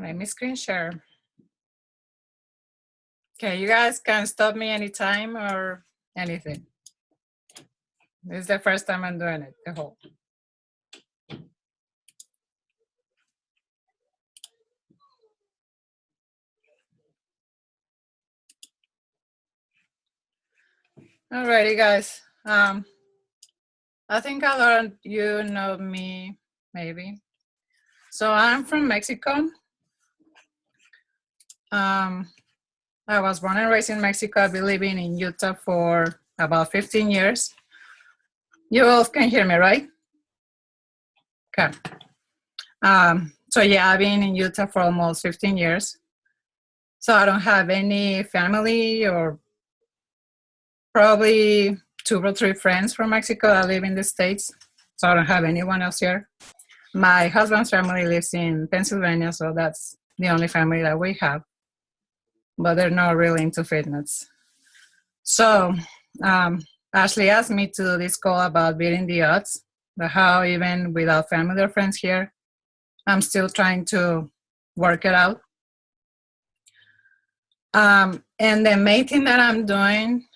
Let me screen share. Okay, you guys can stop me anytime or anything. This is the first time I'm doing it, the whole. Alrighty, guys. I think a lot of you know me, maybe. So I'm from Mexico. I was born and raised in Mexico. I've been living in Utah for about 15 years. You all can hear me, right? Okay. So yeah, I've been in Utah for almost 15 years. So I don't have any family or probably 2 or 3 friends from Mexico that live in the States. So I don't have anyone else here. My husband's family lives in Pennsylvania, so that's the only family that we have. But they're not really into fitness. So Ashley asked me to do this call about beating the odds, but how even without family or friends here, I'm still trying to work it out. And the main thing that I'm doing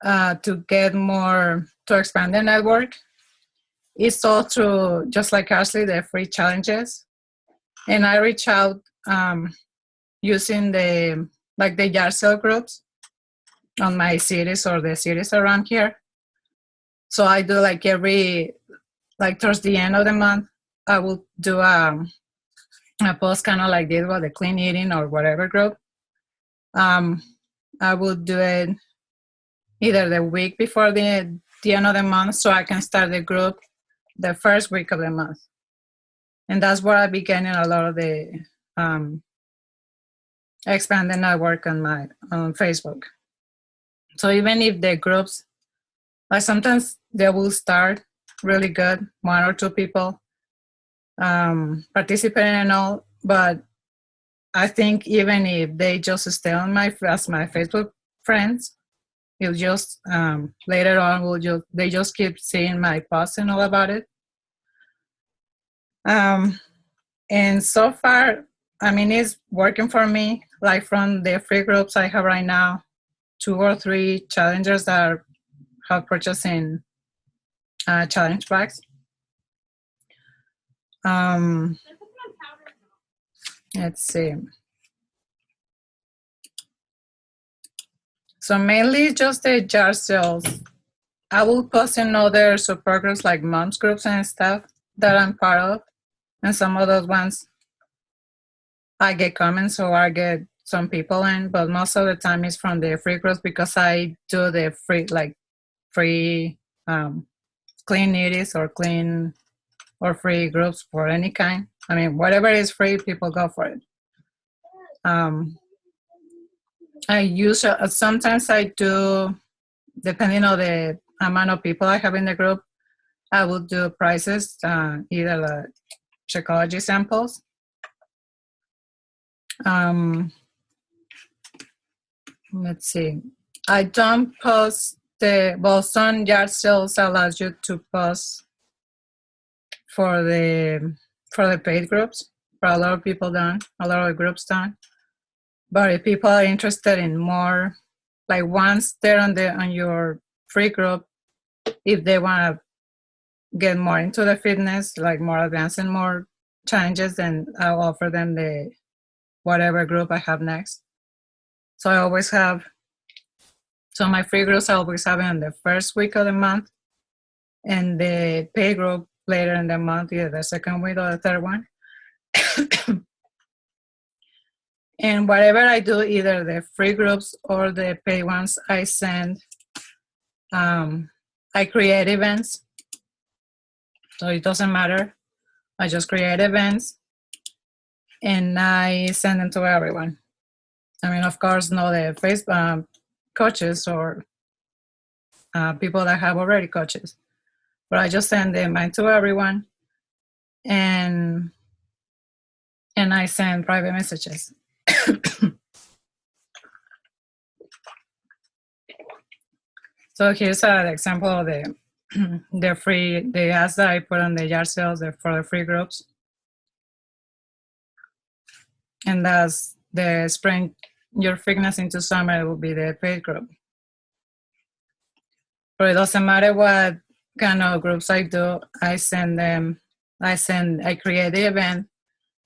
to get more, to expand the network, is all through, just like Ashley, the free challenges. And I reach out using the yard sale groups on my cities or the cities around here. So I do towards the end of the month, I will do a post kind of like this with the clean eating or whatever group. I will do it either the week before the end of the month, so I can start the group the first week of the month. And that's where I be getting a lot of the expand the network on Facebook. So even if the groups, like sometimes they will start really good, 1 or 2 people participating and all, but I think even if they just stay on as my Facebook friends, it'll just later on they just keep seeing my posts and all about it. And so far, I mean, it's working for me. Like from the free groups I have right now, 2 or 3 challengers that have purchased in challenge bags. Let's see. So mainly just the jar sales. I will post in other support groups like moms groups and stuff that I'm part of. And some of those ones I get comments or I get some people in, but most of the time it's from the free groups because I do the free clean needies or clean or free groups for any kind. I mean, whatever is free, people go for it. I use, sometimes I do, depending on the amount of people I have in the group, I will do prices, either the Shakeology samples. Let's see. I don't post some yard sales allows you to post for the paid groups. For a lot of people don't, a lot of groups don't. But if people are interested in more, like once they're on your free group, if they want to get more into the fitness, like more advanced and more challenges, then I'll offer them the whatever group I have next. So I always have, so my free groups I always have it on the first week of the month, and the pay group later in the month, either the second week or the third one. And whatever I do, either the free groups or the pay ones, I send, I create events. So it doesn't matter. I just create events and I send them to everyone. I mean, of course, not the Facebook coaches or people that have already coaches, but I just send them to everyone, and I send private messages. So here's an example of the free, the ads that I put on the yard sales for the free groups. And that's the Spring Your Fitness into Summer will be the paid group. But it doesn't matter what kind of groups I do. I create the event,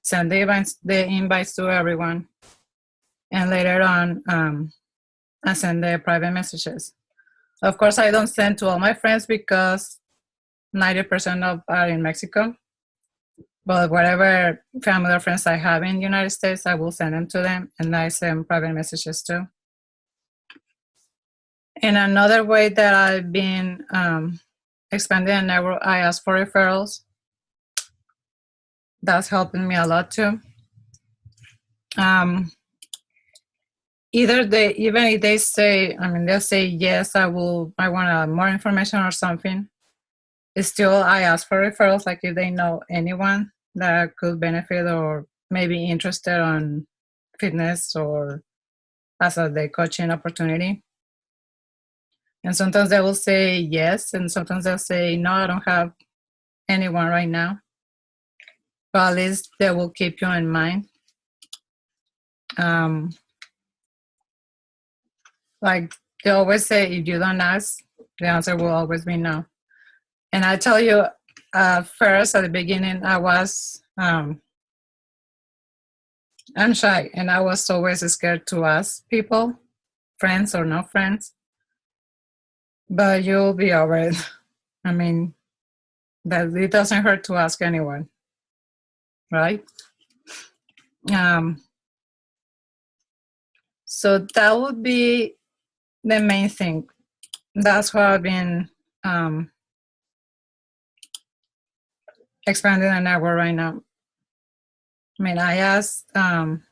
send the invites to everyone, and later on, I send the private messages. Of course, I don't send to all my friends because 90% of are in Mexico. But whatever family or friends I have in the United States, I will send them to them, and I send private messages too. And another way that I've been expanding the network, I ask for referrals. That's helping me a lot too. Even if they say, they'll say yes, I want more information or something. Still, I ask for referrals, like if they know anyone that could benefit or maybe interested on fitness or as the coaching opportunity. And sometimes they will say yes, and sometimes they'll say, no, I don't have anyone right now. But at least they will keep you in mind. Like they always say, if you don't ask, the answer will always be no. And I tell you, first at the beginning, I was, I'm shy, and I was always scared to ask people, friends or no friends. But you'll be over it. That it doesn't hurt to ask anyone, right? So that would be the main thing. That's what I've been expanding the network right now. I asked, I've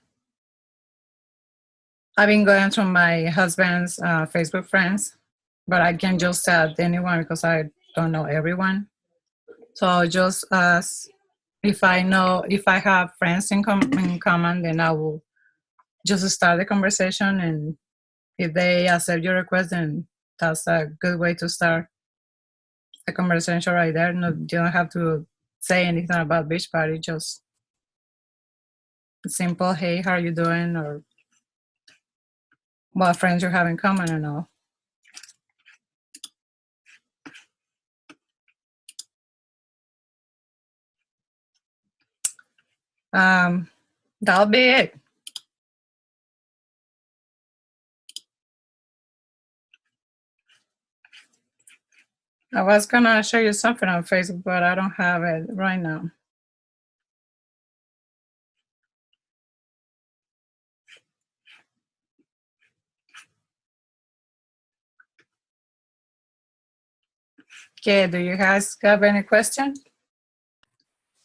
been going to my husband's Facebook friends, but I can't just add anyone because I don't know everyone. So I'll just ask if I have friends in common, then I will just start the conversation. And if they accept your request, then that's a good way to start a conversation right there. No, you don't have to say anything about Beachbody, just simple, hey, how are you doing? Or what friends you have in common and all. That'll be it. I was gonna show you something on Facebook, but I don't have it right now. Okay, do you guys have any questions?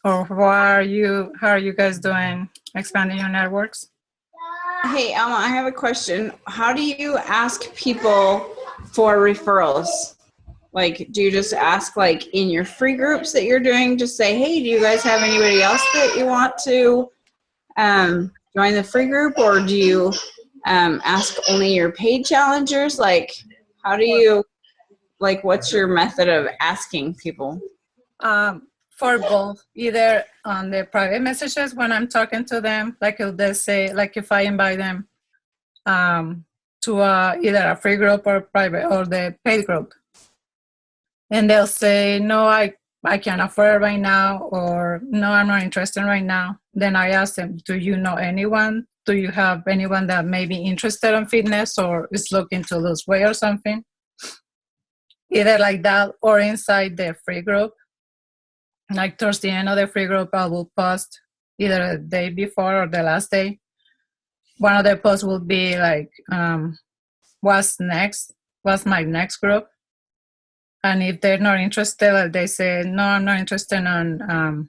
Or how are you guys doing expanding your networks? Hey, Alma, I have a question. How do you ask people for referrals? Like, do you just ask like in your free groups that you're doing, just say, hey, do you guys have anybody else that you want to join the free group? Or do you ask only your paid challengers? Like, how do you, like, what's your method of asking people? For both, either on the private messages when I'm talking to them, like if they say, like if I invite them to either a free group or private or the paid group, and they'll say, no, I can't afford it right now, or no, I'm not interested right now. Then I ask them, do you know anyone? Do you have anyone that may be interested in fitness or is looking to lose weight or something? Either like that or inside the free group. Like towards the end of the free group, I will post either the day before or the last day. One of the posts will be like, what's next? What's my next group? And if they're not interested, they say, no, I'm not interested on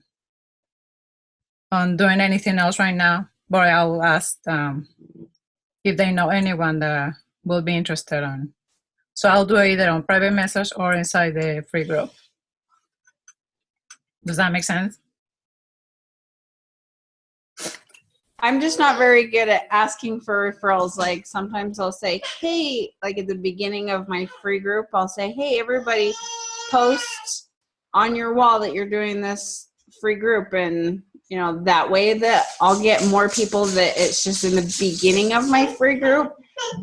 doing anything else right now. But I will ask if they know anyone that will be interested on. So I'll do it either on private message or inside the free group. Does that make sense? I'm just not very good at asking for referrals. Like sometimes I'll say, hey, like at the beginning of my free group, I'll say, hey, everybody post on your wall that you're doing this free group and that way that I'll get more people that it's just in the beginning of my free group.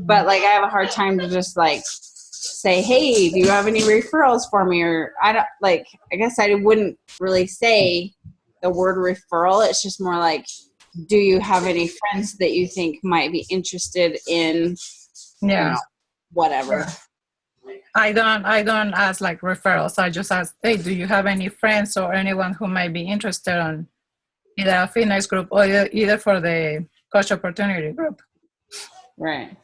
But like I have a hard time to just like say, hey, do you have any referrals for me? Or I guess I wouldn't really say the word referral. It's just more like, do you have any friends that you think might be interested in, whatever. I don't ask like referrals. I just ask, hey, do you have any friends or anyone who might be interested on either a fitness group or either for the coach opportunity group? Right.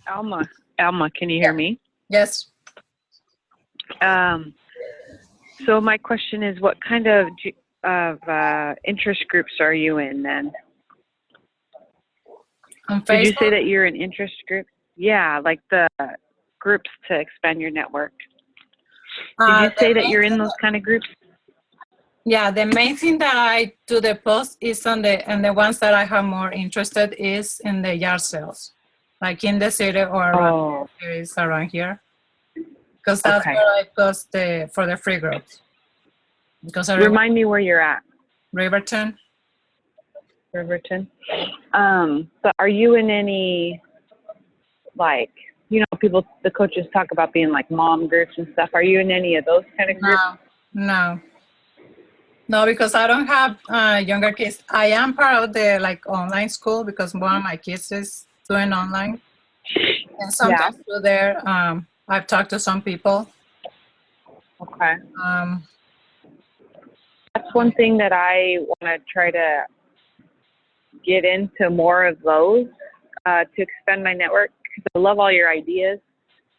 Alma, can you hear me? Yes. So my question is, what kind of interest groups are you in then? On Did you Facebook? say that you're in interest groups? Yeah, like the groups to expand your network. Did you say that you're in those kind of groups? Yeah, the main thing that I do the post is and the ones that I have more interested is in the yard sales, like in the city or around areas around here, because that's where I post for the free groups. Because Remind me where you're at. Riverton. But are you in any, like, the coaches talk about being like mom groups and stuff. Are you in any of those kind of groups? No, because I don't have younger kids. I am part of the like online school because one of my kids is doing online. And sometimes through there, I've talked to some people. Okay. That's one thing that I want to try to get into more of those to expand my network, because I love all your ideas.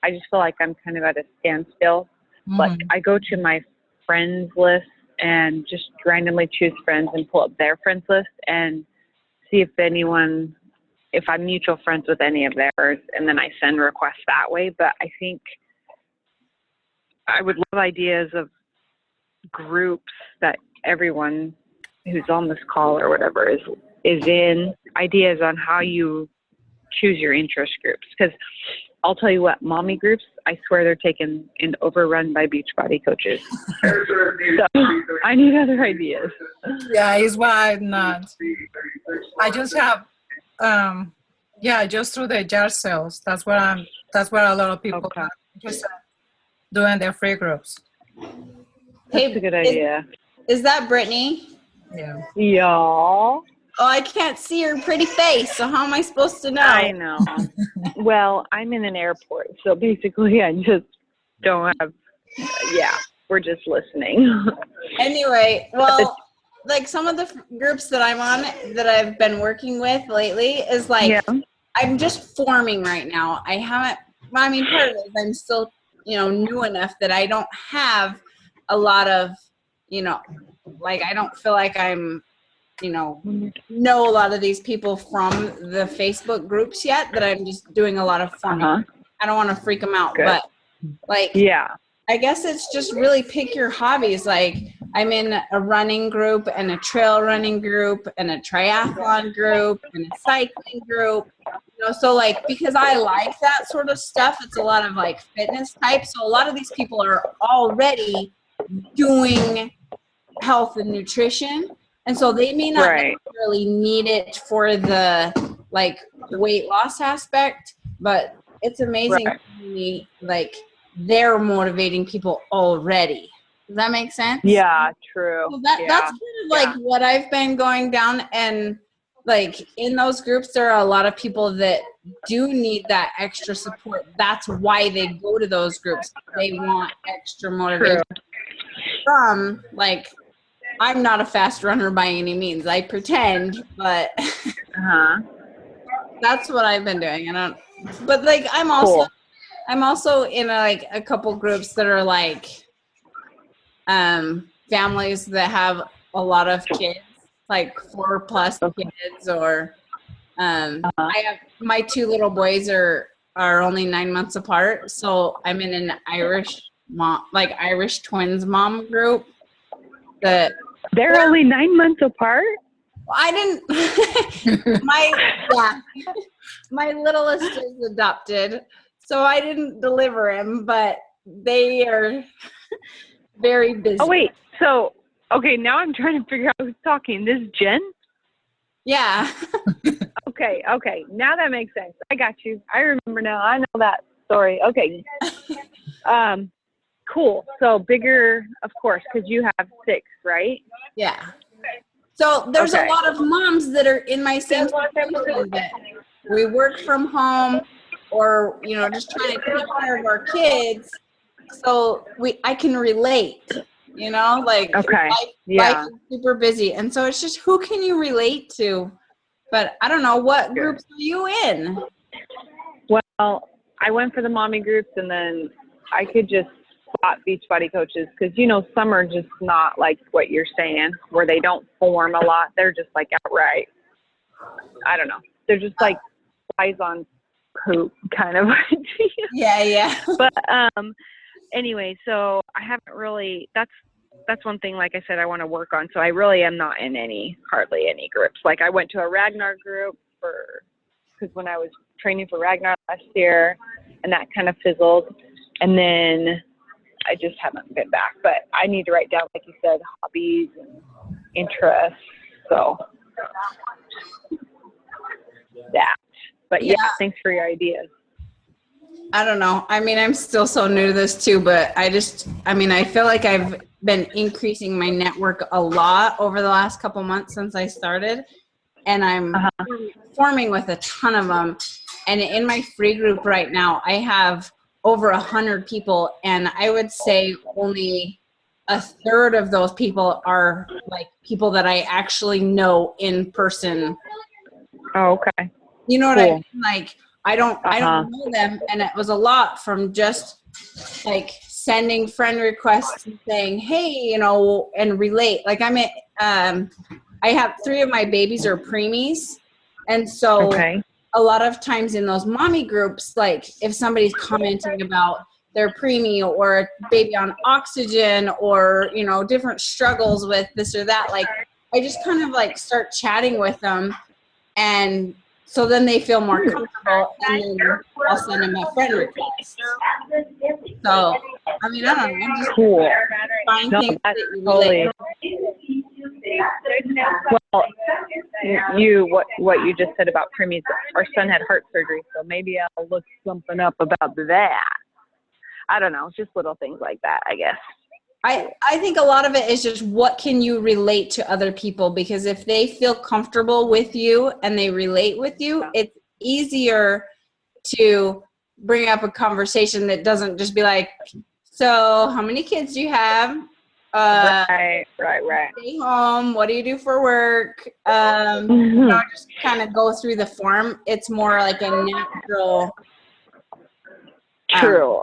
I just feel like I'm kind of at a standstill. Like I go to my friends list and just randomly choose friends and pull up their friends list and see if I'm mutual friends with any of theirs, and then I send requests that way. But I think I would love ideas of groups that everyone who's on this call or whatever is in, ideas on how you choose your interest groups. Because I'll tell you what, mommy groups, I swear they're taken and overrun by Beachbody coaches. So I need other ideas. Yeah, it's why I'm not. I just have, just through the yard sales. That's where a lot of people are interested in doing their free groups. That's a good idea. Is that Brittany? Yeah. Y'all. Oh, I can't see her pretty face, so how am I supposed to know? I know. Well, I'm in an airport, so basically I just don't have, we're just listening. Anyway, well, like some of the groups that I'm on that I've been working with lately is like, I'm just forming right now. Part of it is I'm still, new enough that I don't have a lot of, like I don't feel like I'm, know a lot of these people from the Facebook groups yet, that I'm just doing a lot of forming. I don't want to freak them out, but like, I guess it's just really pick your hobbies. Like I'm in a running group and a trail running group and a triathlon group and a cycling group, so like, because I like that sort of stuff, it's a lot of like fitness type. So a lot of these people are already doing health and nutrition. And so they may not necessarily need it for the like weight loss aspect, but it's amazing to me, like they're motivating people already. Does that make sense? Yeah, true. So that's kind of like what I've been going down, and like in those groups, there are a lot of people that do need that extra support. That's why they go to those groups. They want extra motivation. From like, I'm not a fast runner by any means. I pretend, but that's what I've been doing. But like, I'm also in a couple groups that are like, families that have a lot of kids, like 4+ kids, or, I have my 2 little boys are only 9 months apart. So I'm in an Irish twins mom group that they're only 9 months apart. I didn't. My littlest is adopted, so I didn't deliver him, but they are very busy. Oh, wait. So, okay, now I'm trying to figure out who's talking. This is Jen? Yeah. Okay. Now that makes sense. I got you. I remember now. I know that story. Okay. Cool. So bigger, of course, because you have 6, right? Yeah. So there's Okay. a lot of moms that are in my same situation that we work from home or, just trying to take care of our kids. So I can relate, like Okay. life is super busy. And so it's just, who can you relate to? But I don't know, what groups are you in? Well, I went for the mommy groups, and then I could just spot Beachbody coaches because, some are just not like what you're saying, where they don't form a lot. They're just like outright, I don't know. They're just like flies on poop kind of idea. Yeah. But anyway, so I haven't really, that's one thing, like I said, I want to work on. So I really am not in hardly any groups. Like I went to a Ragnar group because when I was training for Ragnar last year, and that kind of fizzled. And then I just haven't been back. But I need to write down, like you said, hobbies and interests. So that. But yeah, thanks for your ideas. I don't know. I mean, I'm still so new to this too, but I feel like I've been increasing my network a lot over the last couple months since I started, and I'm forming with a ton of them. And in my free group right now, I have over 100 people, and I would say only a third of those people are like people that I actually know in person. Oh, okay. You know what Cool. I mean? Like, I don't know them, and it was a lot from just like sending friend requests and saying, hey, and relate. Like I have 3 of my babies are preemies, and so a lot of times in those mommy groups, like if somebody's commenting about their preemie or a baby on oxygen or different struggles with this or that, like I just kind of like start chatting with them, and so then they feel more comfortable, and then I'll send them a friend request. So, I don't know. Just find things that you relate. Well, what you just said about preemies, our son had heart surgery, so maybe I'll look something up about that. I don't know, just little things like that, I guess. I think a lot of it is just what can you relate to other people, because if they feel comfortable with you and they relate with you, it's easier to bring up a conversation that doesn't just be like, so how many kids do you have? Right. Stay home. What do you do for work? Just kind of go through the form. It's more like a natural. True.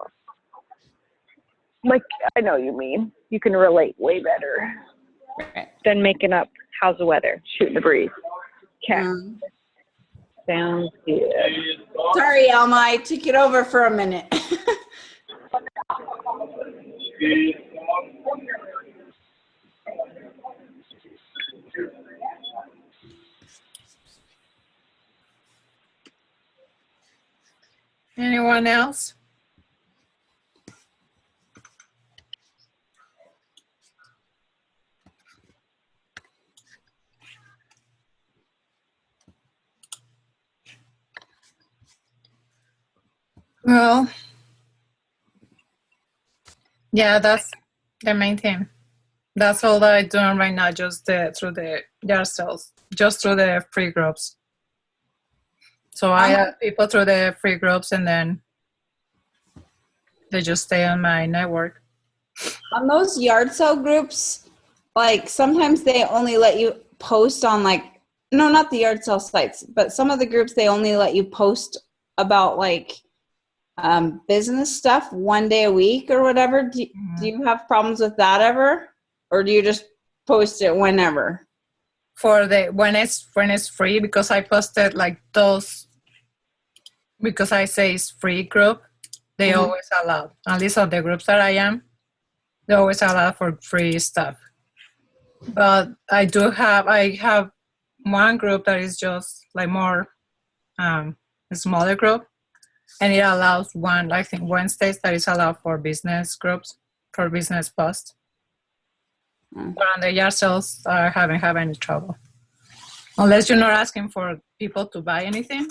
Like, I know what you mean. You can relate way better than making up how's the weather, shooting the breeze. Okay. Sounds good. Sorry, Alma. I took it over for a minute. Anyone else? Well, yeah, that's the main thing. That's all that I'm doing right now, just through the yard sales, just through the free groups. So I have people through the free groups, and then they just stay on my network. On those yard sale groups, like sometimes they only let you post on no, not the yard sale sites, but some of the groups, they only let you post about business stuff 1 day a week or whatever. Do you have problems with that ever? Or do you just post it whenever? For when it's free, because I posted like those, because I say it's free group, they always allow, at least on the groups that I am, they always allow for free stuff. But I have one group that is just like more a smaller group, and it allows one, I think Wednesdays that is allowed for business groups, for business posts. But on the yard sales, I haven't had any trouble. Unless you're not asking for people to buy anything,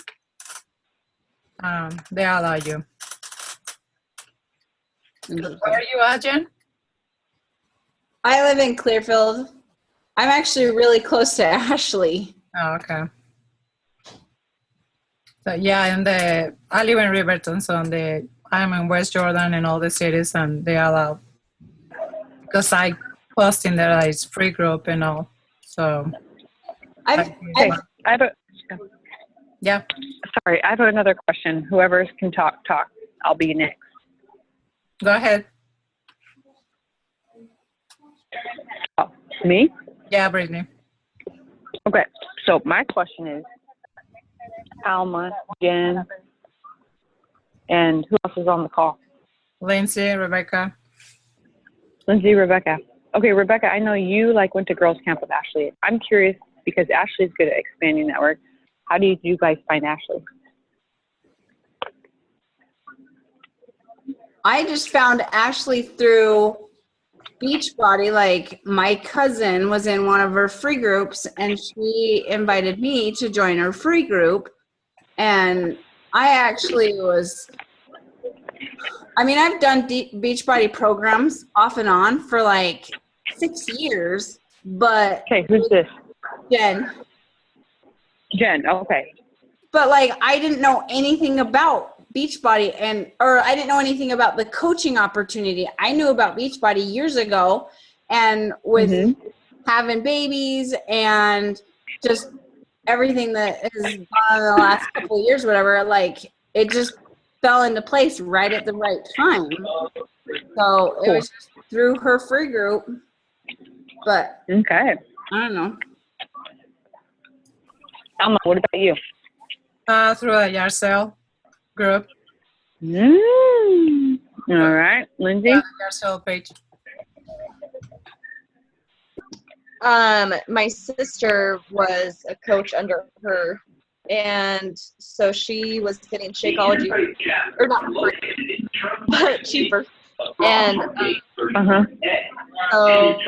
they allow you. Where are you at, Jen? I live in Clearfield. I'm actually really close to Ashley. Oh, okay. So yeah, and I live in Riverton, so I'm in West Jordan and all the cities, and they allow, because I post in there that it's free group and all. So I've Okay, I have a, yeah, sorry, I have another question. Whoever can talk. I'll be next. go ahead. Oh, me? Yeah, Brittany. Okay, so my question is, Alma, Jen, and who else is on the call? Lindsay, Rebecca. Lindsay, Rebecca. Okay, Rebecca, I know you went to girls camp with Ashley. I'm curious because Ashley's good at expanding network. How do you guys find Ashley? I just found Ashley through Beachbody. Like, my cousin was in one of her free groups, and she invited me to join her free group. And I actually I've done Beachbody programs off and on for 6 years, but Okay, who's this? Jen. Jen, okay. But I didn't know anything about Beachbody, or I didn't know anything about the coaching opportunity. I knew about Beachbody years ago, and with having babies and just everything that has gone in the last couple of years, whatever, it just fell into place right at the right time. So it was just through her free group. But Okay. I don't know. Alma, what about you? Through a yard sale group. All right. Lindsay? Yeah, yard sale page. My sister was a coach under her, and so she was getting Shakeology, or not free, but cheaper. And so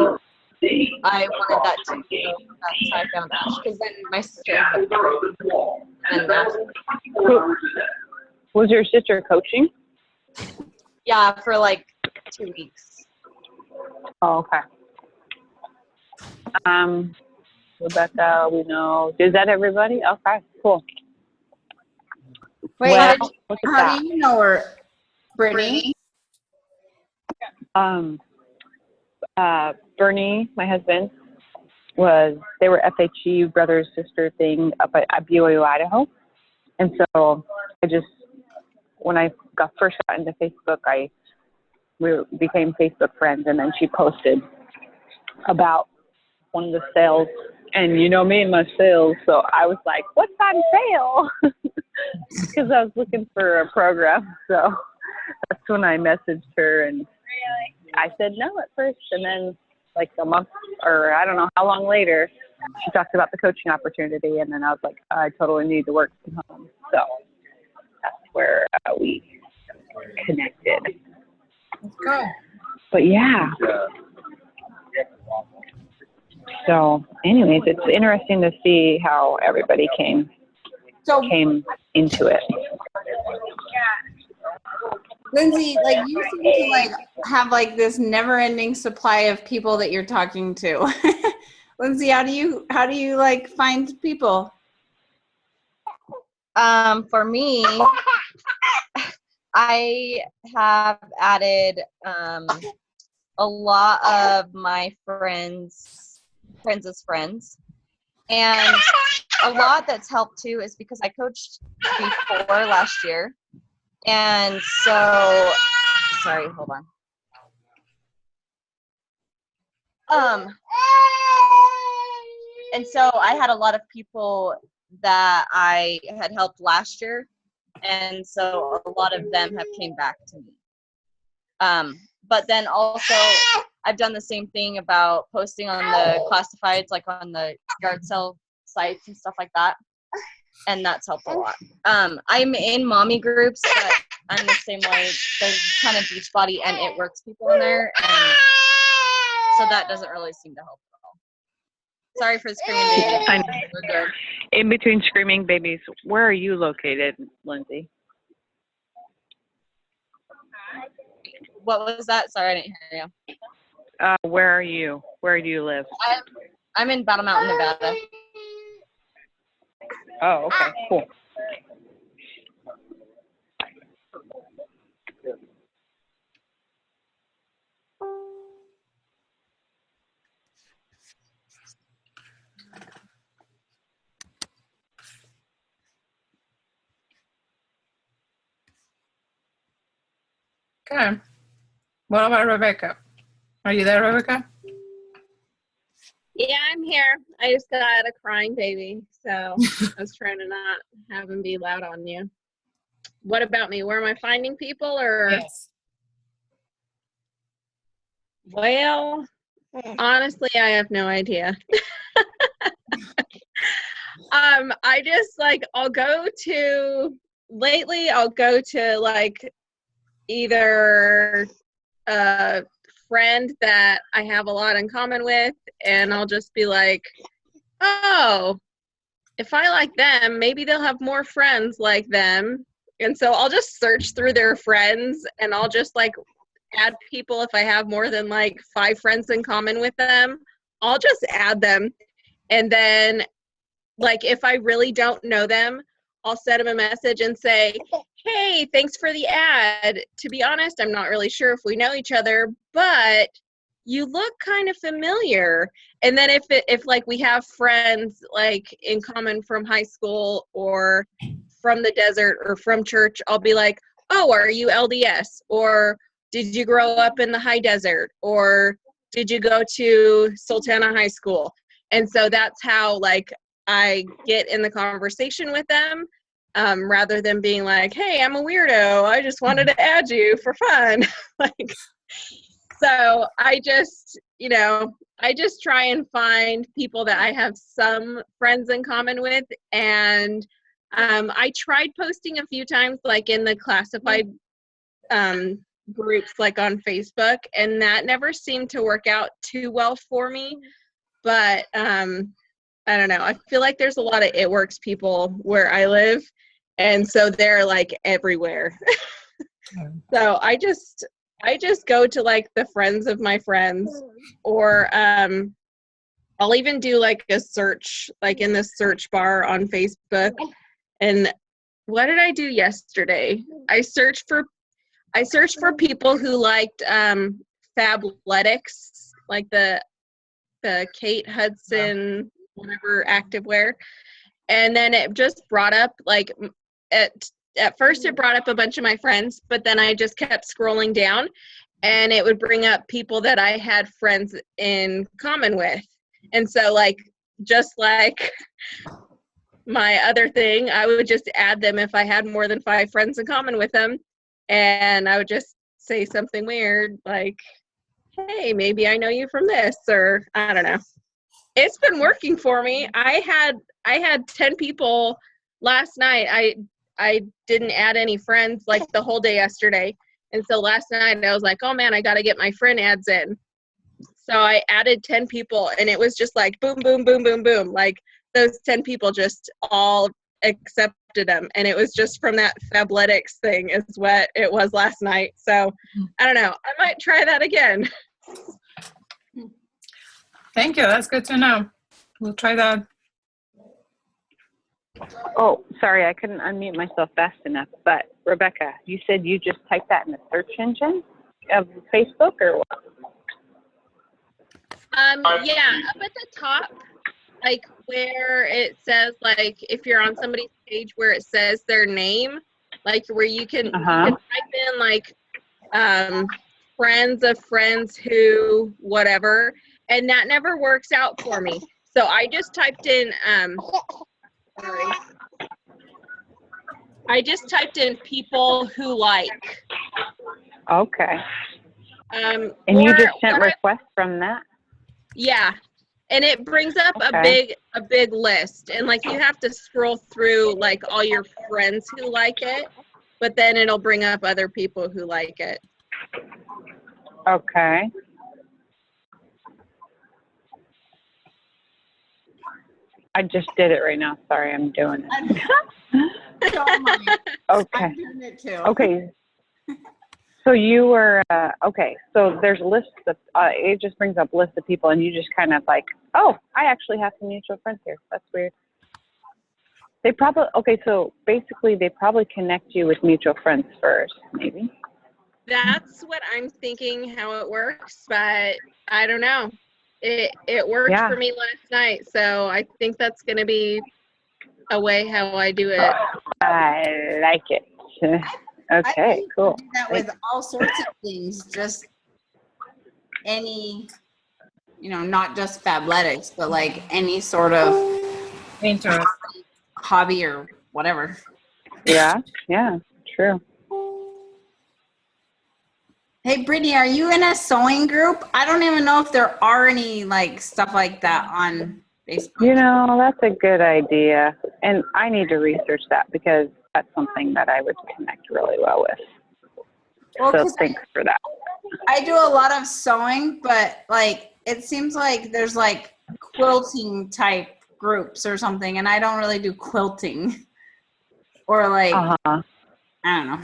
I wanted that too. So that's how I found Ash. Because then my sister and Ash. Was your sister coaching? Yeah, for 2 weeks. Oh, okay. Rebecca, we know. Is that everybody? Okay, cool. Wait, Well, how do you know her, Brittany? Bernie, my husband, they were FHE brother sister thing up at BYU, Idaho. And so when I first got into Facebook, we became Facebook friends, and then she posted about one of the sales, and you know me and my sales, so I was like, what's on sale? Because I was looking for a program. So that's when I messaged her, and I said no at first, and then a month, or I don't know how long later, she talked about the coaching opportunity, and then I was like, I totally need to work from home. So that's where we connected. Go. But yeah. So anyways, it's interesting to see how everybody came into it. Lindsay, you seem to have this never-ending supply of people that you're talking to. Lindsay, how do you find people? For me, I have added a lot of my friends' friends. And a lot that's helped too is because I coached before last year. And so, sorry, hold on. And so I had a lot of people that I had helped last year. And so a lot of them have came back to me. But then also I've done the same thing about posting on the classifieds, on the yard sale sites and stuff like that. And that's helped a lot. I'm in mommy groups, but I'm the same way. There's kind of Beachbody and It Works people in there, and so that doesn't really seem to help at all. Sorry for the screaming baby. I know. We're good. In between screaming babies, where are you located, Lindsay? What was that? Sorry, I didn't hear you. Where are you? Where do you live? I'm in Battle Mountain, Nevada. Oh, okay, cool. Okay. What about Rebecca? Are you there, Rebecca? Yeah, I'm here. I just got a crying baby, so I was trying to not have him be loud on you. What about me? Where am I finding people, or? Yes. Well, honestly, I have no idea. I just I'll go to like either a friend that I have a lot in common with, and I'll just be like, oh, if I like them, maybe they'll have more friends like them. And so I'll just search through their friends, and I'll just add people. If I have more than 5 friends in common with them, I'll just add them. And then if I really don't know them, I'll send them a message and say, hey, thanks for the ad. To be honest, I'm not really sure if we know each other, but you look kind of familiar. And then if we have friends in common from high school or from the desert or from church, I'll be like, oh, are you LDS? Or did you grow up in the high desert? Or did you go to Sultana High School? And so that's how I get in the conversation with them, rather than being like, hey, I'm a weirdo, I just wanted to add you for fun. So I just try and find people that I have some friends in common with. And I tried posting a few times in the classified groups on Facebook, and that never seemed to work out too well for me. But I don't know. I feel like there's a lot of It Works people where I live, and so they're everywhere. So I just go to the friends of my friends, or I'll even do a search in the search bar on Facebook. And what did I do yesterday? I searched for people who liked Fabletics, the Kate Hudson whatever activewear. And then it just brought up at first it brought up a bunch of my friends, but then I just kept scrolling down, and it would bring up people that I had friends in common with. And so just like my other thing, I would just add them if I had more than 5 friends in common with them. And I would just say something weird like, hey, maybe I know you from this, or I don't know. It's been working for me. I had 10 people last night. I didn't add any friends the whole day yesterday. And so last night I was like, oh man, I got to get my friend ads in. So I added 10 people, and it was just boom, boom, boom, boom, boom. Those 10 people just all accepted them. And it was just from that Fabletics thing is what it was last night. So I don't know. I might try that again. Thank you. That's good to know. We'll try that. Oh, sorry, I couldn't unmute myself fast enough. But Rebecca, you said you just typed that in the search engine of Facebook, or what? Yeah, up at the top, where it says if you're on somebody's page where it says their name, where you can, you can type in friends of friends who whatever, and that never works out for me. So I just typed in people who like. Okay. And you just sent requests from that? Yeah. And it brings up Okay. a big list. And like you have to scroll through like all your friends who like it, but then it'll bring up other people who like it. Okay. I just did it right now. Sorry, I'm doing it. Okay. I'm doing it too. Okay. So you were, okay. So there's lists of, it just brings up lists of people and you just kind of like, oh, I actually have some mutual friends here. That's weird. They probably, okay. So basically they probably connect you with mutual friends first, maybe. That's what I'm thinking how it works, but I don't know. It worked Yeah. for me last night, so I think that's going to be a way how I do it. I like it. I Okay, think cool. you do that with all sorts of things, just any, not just Fabletics, but like any sort of Interest. hobby or whatever. Yeah, true. Hey, Brittany, are you in a sewing group? I don't even know if there are any like stuff like that on Facebook. You know, that's a good idea. And I need to research that because that's something that I would connect really well with. Well, So 'cause thanks for that. I do a lot of sewing, but like it seems like there's like quilting type groups or something, and I don't really do quilting. Or like, Uh-huh. I don't know.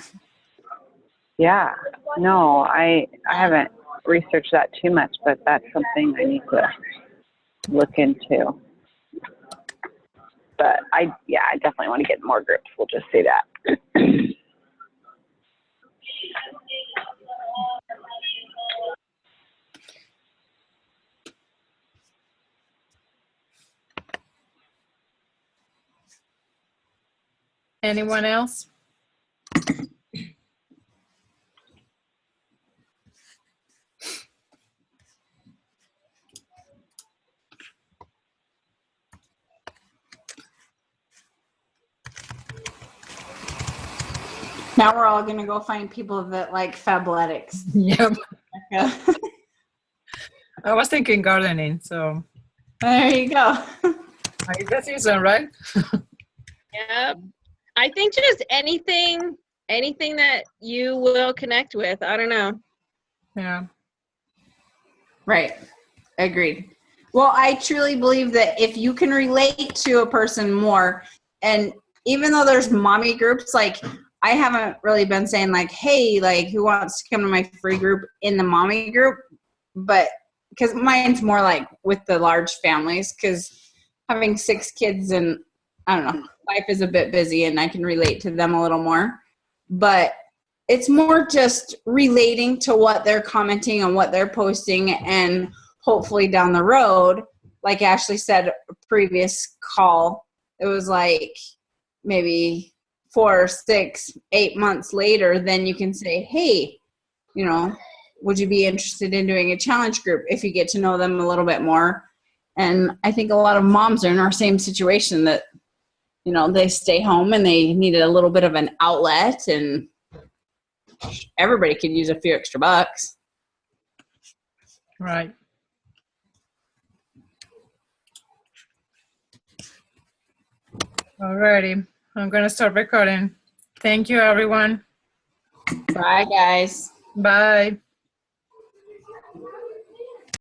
Yeah. No, I haven't researched that too much, but that's something I need to look into. But I definitely want to get in more groups. We'll just say that. Anyone else? Now we're all gonna go find people that like Fabletics. Yep. Yeah. I was thinking gardening, so There you go. I guess it's all right. Yep. I think just anything that you will connect with. I don't know. Yeah. Right. Agreed. Well, I truly believe that if you can relate to a person more, and even though there's mommy groups, like I haven't really been saying like, hey, like who wants to come to my free group in the mommy group? But because mine's more like with the large families, because having 6 kids and I don't know, life is a bit busy and I can relate to them a little more. But it's more just relating to what they're commenting and what they're posting, and hopefully down the road, like Ashley said, a previous call, it was like maybe 4, 6, 8 months later, then you can say, hey, would you be interested in doing a challenge group if you get to know them a little bit more? And I think a lot of moms are in our same situation that, they stay home and they needed a little bit of an outlet, and everybody could use a few extra bucks. Right. Alrighty. I'm gonna start recording. Thank you, everyone. Bye, guys. Bye.